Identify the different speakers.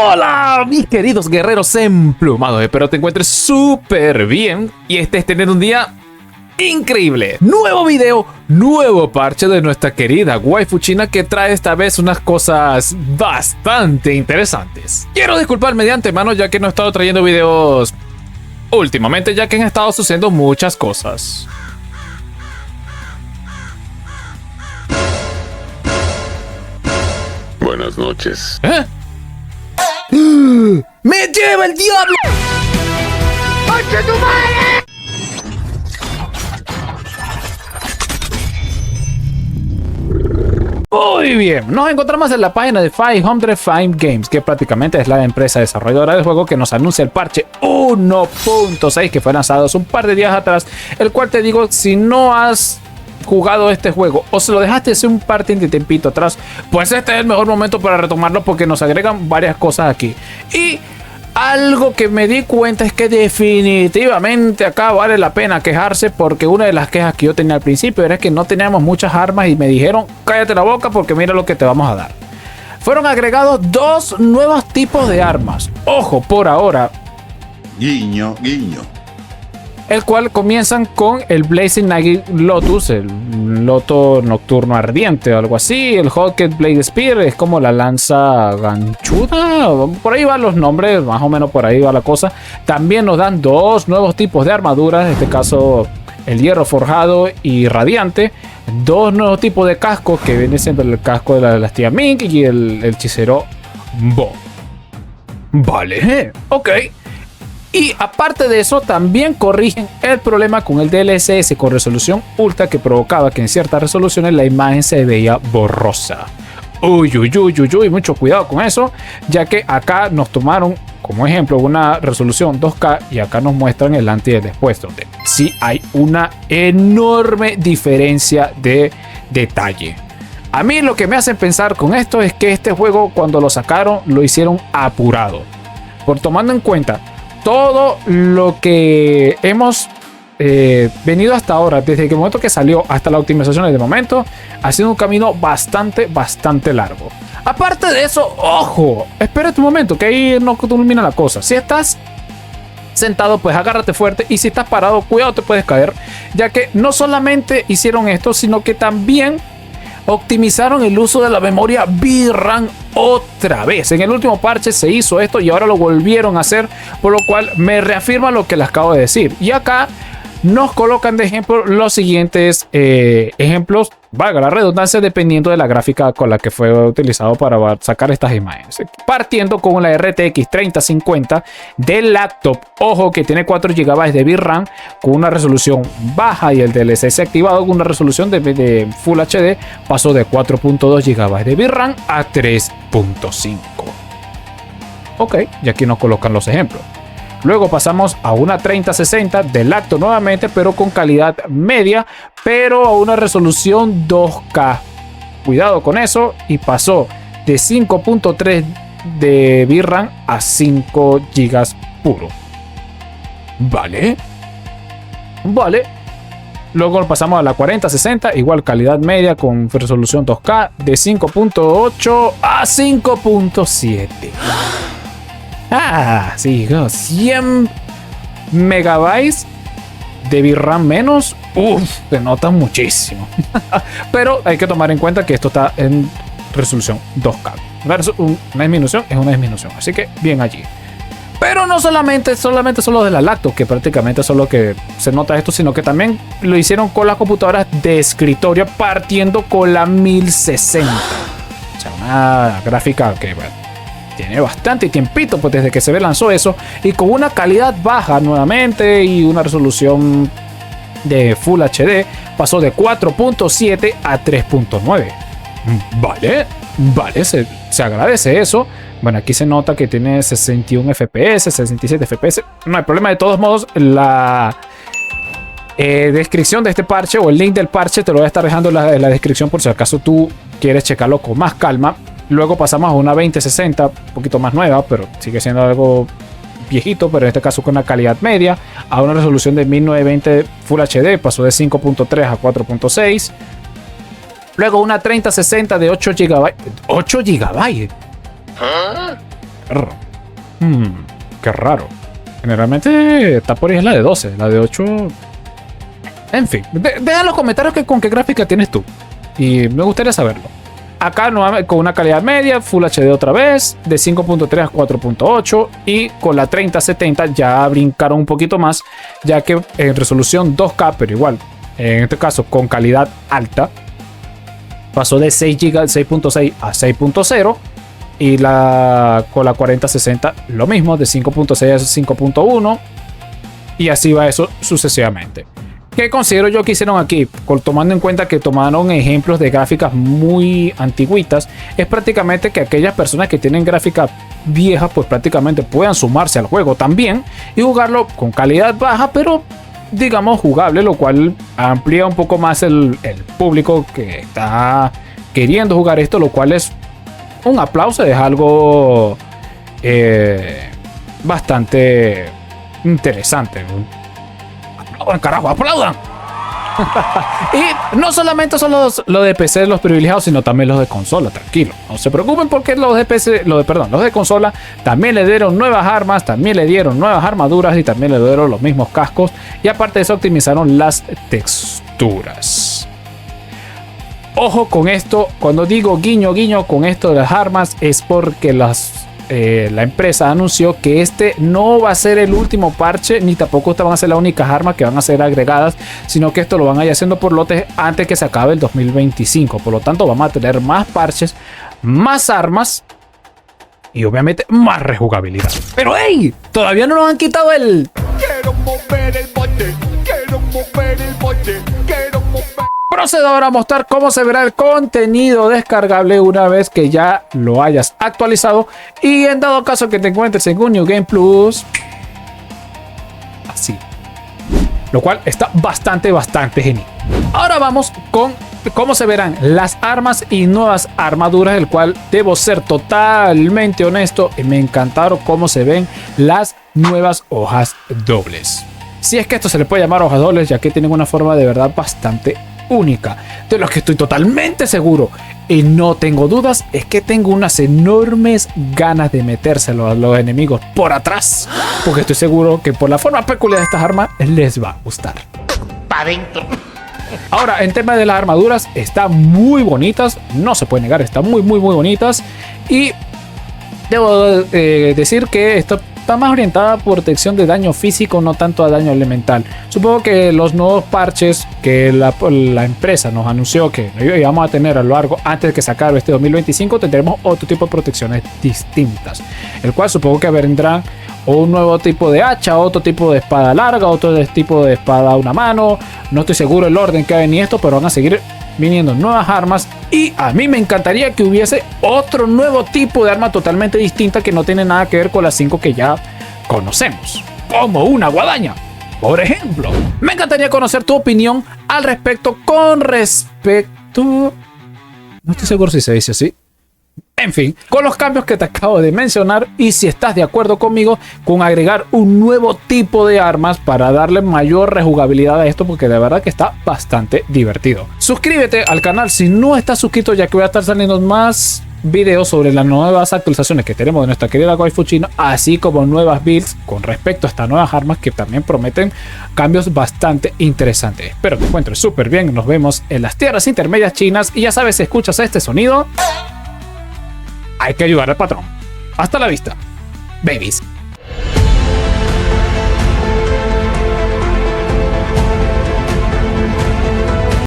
Speaker 1: Hola, mis queridos guerreros emplumados. Espero te encuentres súper bien y estés teniendo un día increíble. Nuevo video, nuevo parche de nuestra querida waifu china que trae esta vez unas cosas bastante interesantes. Quiero disculparme de antemano ya que no he estado trayendo videos últimamente, ya que han estado sucediendo muchas cosas.
Speaker 2: Buenas noches.
Speaker 1: ¿Eh? ¡Me lleva el diablo!
Speaker 3: ¡Concha tu madre!
Speaker 1: Muy bien, nos encontramos en la página de 505 Games, que prácticamente es la empresa desarrolladora del juego que nos anuncia el parche 1.6 que fue lanzado hace un par de días atrás, el cual te digo, si no has jugado este juego o se lo dejaste hace un par de tiempito atrás, pues este es el mejor momento para retomarlo porque nos agregan varias cosas aquí. Y algo que me di cuenta es que definitivamente acá vale la pena quejarse, porque una de las quejas que yo tenía al principio era que no teníamos muchas armas y me dijeron cállate la boca porque mira lo que te vamos a dar. Fueron agregados dos nuevos tipos de armas, ojo, por ahora,
Speaker 2: Guiño, guiño.
Speaker 1: el cual comienzan con el Blazing Night Lotus, el loto nocturno ardiente o algo así. El Hawkeye Blade Spear es como la lanza ganchuda, por ahí van los nombres, más o menos por ahí va la cosa. También nos dan dos nuevos tipos de armaduras, en este caso el hierro forjado y radiante. Dos nuevos tipos de cascos, que viene siendo el casco de la dinastía Ming y el hechicero Bo. Vale, ok. Y aparte de eso, también corrigen el problema con el DLSS con resolución ultra, que provocaba que en ciertas resoluciones la imagen se veía borrosa. Uy, mucho cuidado con eso, ya que acá nos tomaron como ejemplo una resolución 2K y acá nos muestran el antes y el después, donde sí hay una enorme diferencia de detalle. A mí lo que me hacen pensar con esto es que este juego, cuando lo sacaron, lo hicieron apurado, por tomando en cuenta todo lo que hemos venido hasta ahora, desde el momento que salió hasta la optimización de momento, ha sido un camino bastante largo. Aparte de eso, ojo, espérate un momento, que ahí no culmina la cosa. Si estás sentado, pues agárrate fuerte, y si estás parado, cuidado, te puedes caer, ya que no solamente hicieron esto, sino que también optimizaron el uso de la memoria VRAM otra vez. En el último parche se hizo esto y ahora lo volvieron a hacer, por lo cual me reafirma lo que les acabo de decir. Y acá nos colocan de ejemplo los siguientes ejemplos, valga la redundancia, dependiendo de la gráfica con la que fue utilizado para sacar estas imágenes. Partiendo con la RTX 3050 del laptop, ojo, que tiene 4 GB de VRAM con una resolución baja, y el DLSS activado con una resolución de Full HD pasó de 4.2 GB de VRAM a 3.5. Ok, y aquí nos colocan los ejemplos. Luego pasamos a una 3060 de lacto nuevamente, pero con calidad media, pero a una resolución 2K. Cuidado con eso, y pasó de 5.3 de VRAM a 5 GB puro. Vale. Luego pasamos a la 4060, igual calidad media con resolución 2K, de 5.8 a 5.7. Ah, sí, 100 megabytes de VRAM menos. Se nota muchísimo. Pero hay que tomar en cuenta que esto está en resolución 2K. Una disminución es una disminución, así que bien allí. Pero no solamente son los de la lacto, que prácticamente son lo que se nota esto, sino que también lo hicieron con las computadoras de escritorio, partiendo con la 1060. O sea, una gráfica que, bueno, tiene bastante tiempito, pues desde que se lanzó eso, y con una calidad baja nuevamente y una resolución de Full HD, pasó de 4.7 a 3.9. Vale, se agradece eso. Bueno, aquí se nota que tiene 61 FPS, 67 FPS. No hay problema, de todos modos, la descripción de este parche o el link del parche te lo voy a estar dejando en la descripción por si acaso tú quieres checarlo con más calma. Luego pasamos a una 2060, un poquito más nueva, pero sigue siendo algo viejito, pero en este caso con una calidad media, a una resolución de 1920 Full HD, pasó de 5.3 a 4.6. Luego una 3060 de 8 GB. 8 GB. ver. Qué raro. Generalmente está por ahí es la de 12, la de 8. En fin, deja en los comentarios con qué gráfica tienes tú. Y me gustaría saberlo. Acá nuevamente con una calidad media, Full HD otra vez, de 5.3 a 4.8 y con la 3070 ya brincaron un poquito más, ya que en resolución 2K, pero igual, en este caso con calidad alta, pasó de 6 GB, 6.6 a 6.0 y con la 4060 lo mismo, de 5.6 a 5.1 y así va eso sucesivamente. ¿Qué considero yo que hicieron aquí? Tomando en cuenta que tomaron ejemplos de gráficas muy antiguitas, es prácticamente que aquellas personas que tienen gráficas viejas pues prácticamente puedan sumarse al juego también y jugarlo con calidad baja pero digamos jugable, lo cual amplía un poco más el público que está queriendo jugar esto, lo cual es un aplauso, es algo bastante interesante. ¡Aplaudan, carajo! ¡Aplaudan! Y no solamente son los de PC los privilegiados, sino también los de consola, tranquilo. No se preocupen porque los de PC, los de consola también le dieron nuevas armas, también le dieron nuevas armaduras y también le dieron los mismos cascos. Y aparte de eso optimizaron las texturas. Ojo con esto, cuando digo guiño guiño con esto de las armas es porque la empresa anunció que este no va a ser el último parche, ni tampoco van a ser las únicas armas que van a ser agregadas, sino que esto lo van a ir haciendo por lotes antes que se acabe el 2025. Por lo tanto, vamos a tener más parches, más armas y obviamente más rejugabilidad. Pero ¡hey! Todavía no nos han quitado el...
Speaker 3: Quiero mover el bote, quiero mover el bote, quiero mover...
Speaker 1: Procedo ahora a mostrar cómo se verá el contenido descargable una vez que ya lo hayas actualizado y en dado caso que te encuentres en un New Game Plus, así, lo cual está bastante genial. Ahora vamos con cómo se verán las armas y nuevas armaduras, el cual debo ser totalmente honesto, me encantaron cómo se ven las nuevas hojas dobles. Si es que esto se le puede llamar hojas dobles, ya que tienen una forma de verdad bastante única, de los que estoy totalmente seguro y no tengo dudas, es que tengo unas enormes ganas de metérselo a los enemigos por atrás, porque estoy seguro que por la forma peculiar de estas armas les va a gustar.
Speaker 3: Pa' dentro.
Speaker 1: Ahora, en tema de las armaduras, están muy bonitas, no se puede negar, están muy bonitas y debo decir que esto está más orientada a protección de daño físico, no tanto a daño elemental. Supongo que los nuevos parches que la empresa nos anunció que íbamos a tener a lo largo antes de que se acabe este 2025, tendremos otro tipo de protecciones distintas, el cual supongo que vendrán un nuevo tipo de hacha, otro tipo de espada larga, otro tipo de espada a una mano. No estoy seguro el orden que va a venir esto, pero van a seguir viniendo nuevas armas y a mí me encantaría que hubiese otro nuevo tipo de arma totalmente distinta que no tiene nada que ver con las 5 que ya conocemos, como una guadaña, por ejemplo. Me encantaría conocer tu opinión al respecto no estoy seguro si se dice así. En fin, con los cambios que te acabo de mencionar y si estás de acuerdo conmigo con agregar un nuevo tipo de armas para darle mayor rejugabilidad a esto, porque de verdad que está bastante divertido. Suscríbete al canal si no estás suscrito, ya que voy a estar saliendo más videos sobre las nuevas actualizaciones que tenemos de nuestra querida waifu china, así como nuevas builds con respecto a estas nuevas armas que también prometen cambios bastante interesantes. Espero que te encuentres súper bien, nos vemos en las tierras intermedias chinas y ya sabes, si escuchas este sonido, hay que ayudar al patrón. Hasta la vista, babies.